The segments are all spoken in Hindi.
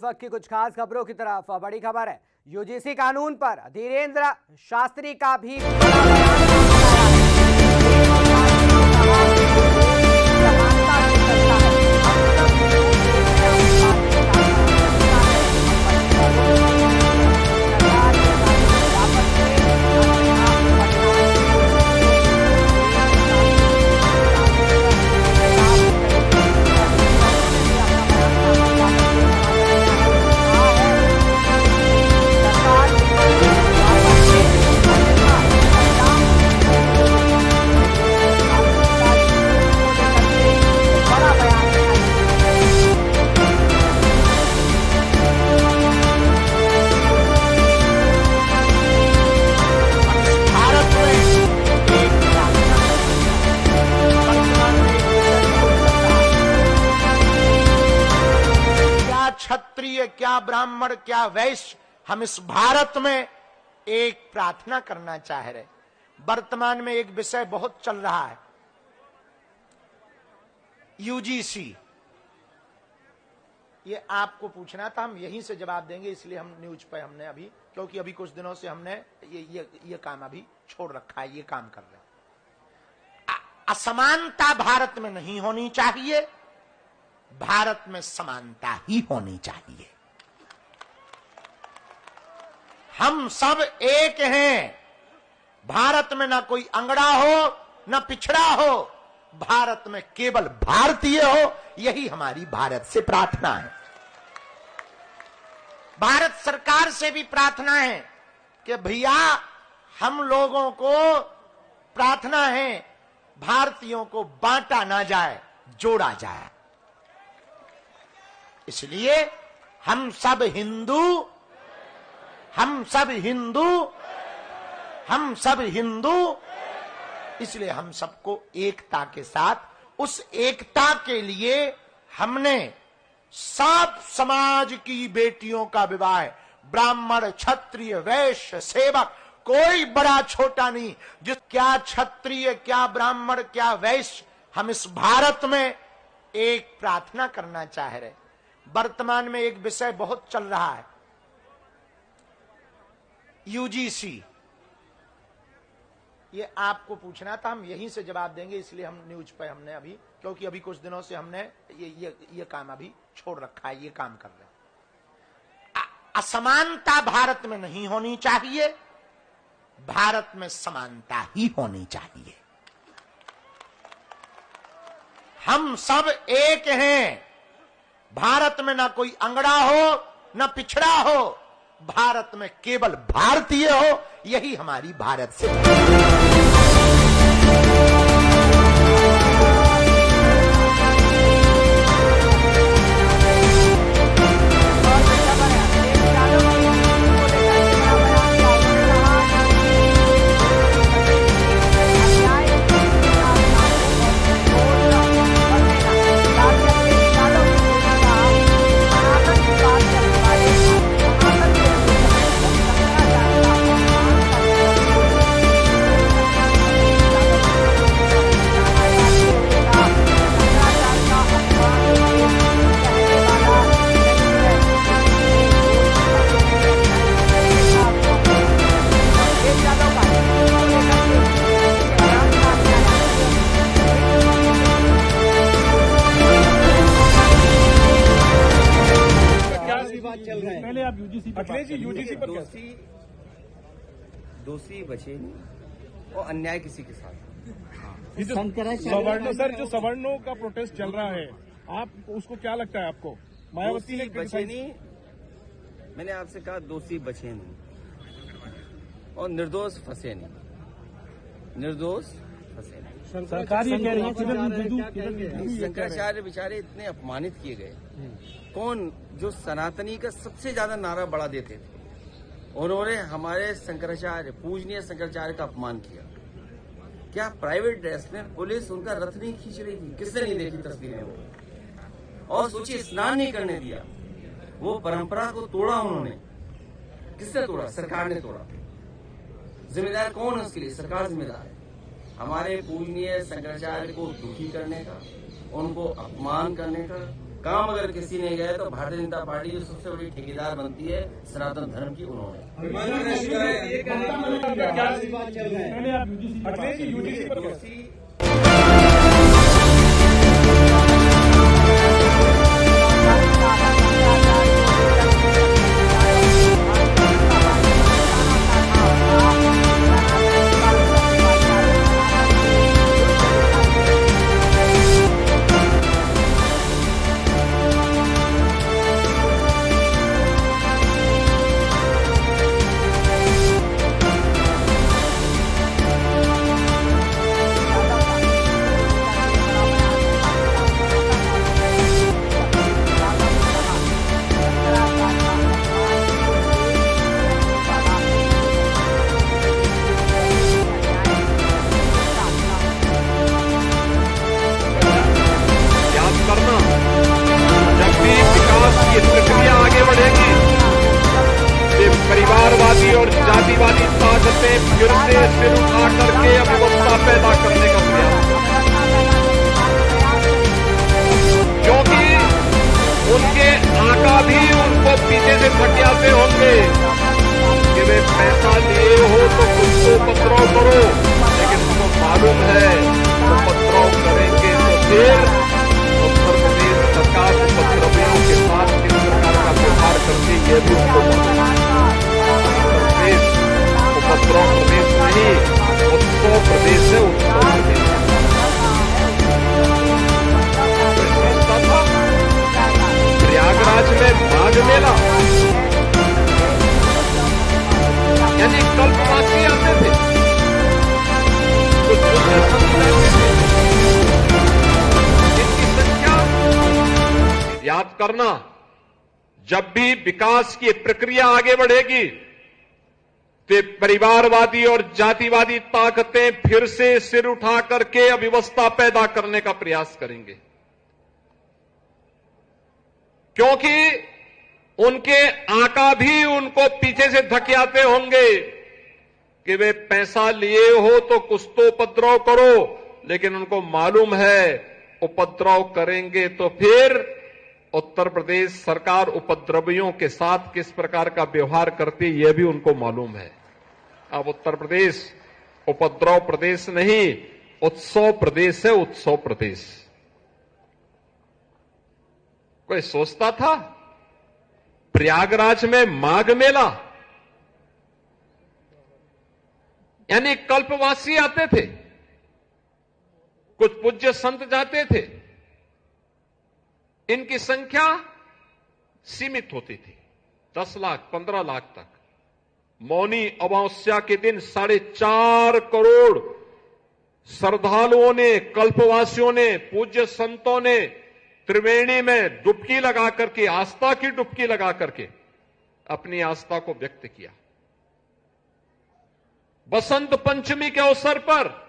इस वक्त की कुछ खास खबरों की तरफ। बड़ी खबर है, यूजीसी कानून पर धीरेन्द्र शास्त्री का भी बड़ा क्षत्रिय क्या ब्राह्मण क्या वैश्य, हम इस भारत में एक प्रार्थना करना चाह रहे। वर्तमान में एक विषय बहुत चल रहा है, यूजीसी। ये आपको पूछना था, हम यहीं से जवाब देंगे, इसलिए हम न्यूज पे हमने अभी, क्योंकि अभी कुछ दिनों से हमने ये काम अभी छोड़ रखा है, ये काम कर रहे हैं। असमानता भारत में नहीं होनी चाहिए, भारत में समानता ही होनी चाहिए। हम सब एक हैं, भारत में ना कोई अंगड़ा हो ना पिछड़ा हो, भारत में केवल भारतीय हो, यही हमारी भारत से प्रार्थना है। भारत सरकार से भी प्रार्थना है कि भैया हम लोगों को प्रार्थना है, भारतीयों को बांटा ना जाए, जोड़ा जाए। इसलिए हम सब हिंदू, हम सब हिंदू, हम सब हिंदू, इसलिए हम सबको एकता के साथ, उस एकता के लिए हमने सब समाज की बेटियों का विवाह, ब्राह्मण क्षत्रिय वैश्य सेवक, कोई बड़ा छोटा नहीं, जिस क्या क्षत्रिय क्या ब्राह्मण क्या वैश्य, हम इस भारत में एक प्रार्थना करना चाह रहे। वर्तमान में एक विषय बहुत चल रहा है, यूजीसी। ये आपको पूछना था, हम यहीं से जवाब देंगे, इसलिए हम न्यूज पे हमने अभी, क्योंकि अभी कुछ दिनों से हमने ये काम अभी छोड़ रखा है, ये काम कर रहे हैं। असमानता भारत में नहीं होनी चाहिए, भारत में समानता ही होनी चाहिए। हम सब एक हैं, भारत में ना कोई अंगड़ा हो ना पिछड़ा हो, भारत में केवल भारतीय हो, यही हमारी भारत से पहले आप यूजीसी अखिलेश जी यूजीसी पर दोषी बचे नहीं और अन्याय किसी के साथ। सवर्णों सर, जो सवर्णों का प्रोटेस्ट चल रहा है, आप उसको क्या लगता है आपको? मायावती ने बचे नहीं, मैंने आपसे कहा दोषी बचे नहीं और निर्दोष फंसे नहीं, निर्दोष फंसे नहीं। सरकार ये कह रही है शंकराचार्य बेचारे इतने अपमानित किए गए। कौन जो सनातनी का सबसे ज्यादा नारा बढ़ा देते थे, उन्होंने हमारे शंकराचार्य पूजनीय शंकराचार्य का अपमान किया। क्या प्राइवेट ड्रेस में पुलिस उनका रथ नहीं खींच रही थी? किसने नहीं देखी तस्वीरें वो? और सोचिए, स्नान नहीं करने दिया, वो परंपरा को तोड़ा उन्होंने। किसने तोड़ा? सरकार ने तोड़ा। जिम्मेदार कौन है उसके लिए? सरकार जिम्मेदार है। हमारे पूजनीय शंकराचार्य को दुखी करने का, उनको अपमान करने का काम अगर किसी ने गया तो भारतीय जनता पार्टी जो सबसे बड़ी ठेकेदार बनती है सनातन धर्म की, उन्होंने। अखिलेश जी यूजीसी पर परिवारवादी और जातिवादी ताकतें फिर से सिर उठा करके अव्यवस्था पैदा करने का प्रयास, क्योंकि उनके आका भी उनको पीछे से धकेलते होंगे कि वे पैसा लिए हो तो कुछ तो उपद्रव करो, लेकिन उनको मालूम है उपद्रव करेंगे तो फिर उत्तर प्रदेश सरकार उपद्रवियों के साथ किस प्रकार का व्यवहार करती है, ये भी उनको मालूम है। उपद्रव प्रदेश नहीं, उत्सव प्रदेश है, उत्सव प्रदेश। सोचता था प्रयागराज में माघ मेला, यानी कल्पवासी आते थे, कुछ इनकी संख्या याद करना, जब भी विकास की प्रक्रिया आगे बढ़ेगी तो परिवारवादी और जातिवादी ताकतें फिर से सिर उठा करके अव्यवस्था पैदा करने का प्रयास करेंगे, क्योंकि उनके आका भी उनको पीछे से धकेलते होंगे कि वे पैसा लिए हो तो कुछ तो उपद्रव करो, लेकिन उनको मालूम है उपद्रव करेंगे तो फिर उत्तर प्रदेश सरकार उपद्रवियों के साथ किस प्रकार का व्यवहार करती है, यह भी उनको मालूम है। अब उत्तर प्रदेश उपद्रव प्रदेश नहीं, उत्सव प्रदेश है, उत्सव प्रदेश। कोई सोचता था प्रयागराज में माघ मेला, यानी कल्पवासी आते थे, कुछ पूज्य संत जाते थे, इनकी संख्या सीमित होती थी 10 लाख 15 लाख तक। मौनी अमावस्या के दिन 4.5 करोड़ श्रद्धालुओं ने, कल्पवासियों ने, पूज्य संतों ने त्रिवेणी में डुबकी लगा करके, आस्था की डुबकी लगा करके अपनी आस्था को व्यक्त किया। बसंत पंचमी के अवसर पर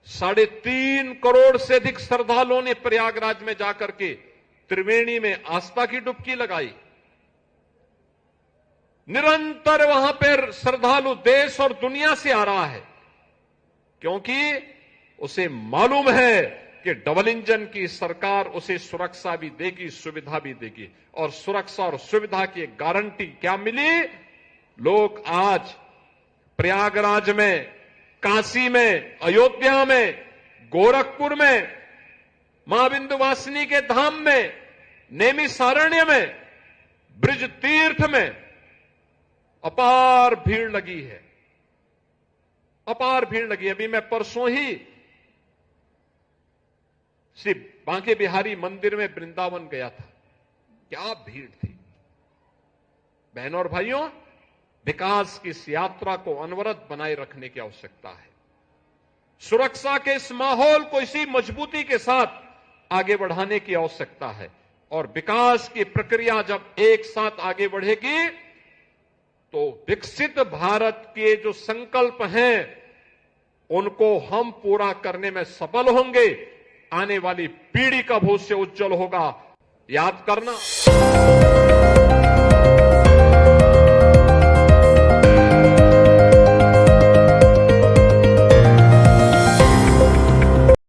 3.5 करोड़ से अधिक श्रद्धालुओं ने प्रयागराज में जाकर के त्रिवेणी में आस्था की डुबकी लगाई। निरंतर वहां पर श्रद्धालु देश और दुनिया से आ रहा है, क्योंकि उसे मालूम है कि डबल इंजन की सरकार उसे सुरक्षा भी देगी, सुविधा भी देगी। और सुरक्षा और सुविधा की एक गारंटी क्या मिली? लोग आज प्रयागराज में, काशी में, अयोध्या में, गोरखपुर में, मां विंध्यवासिनी के धाम में, नैमिषारण्य में, ब्रज तीर्थ में अपार भीड़ लगी है, अपार भीड़ लगी। अभी मैं परसों ही श्री बांके बिहारी मंदिर में वृंदावन गया था, क्या भीड़ थी। बहनों और भाइयों, विकास की इस यात्रा को अनवरत बनाए रखने की आवश्यकता है। सुरक्षा के इस माहौल को इसी मजबूती के साथ आगे बढ़ाने की आवश्यकता है। और विकास की प्रक्रिया जब एक साथ आगे बढ़ेगी तो विकसित भारत के जो संकल्प हैं उनको हम पूरा करने में सफल होंगे। आने वाली पीढ़ी का भविष्य उज्जवल होगा। याद करना।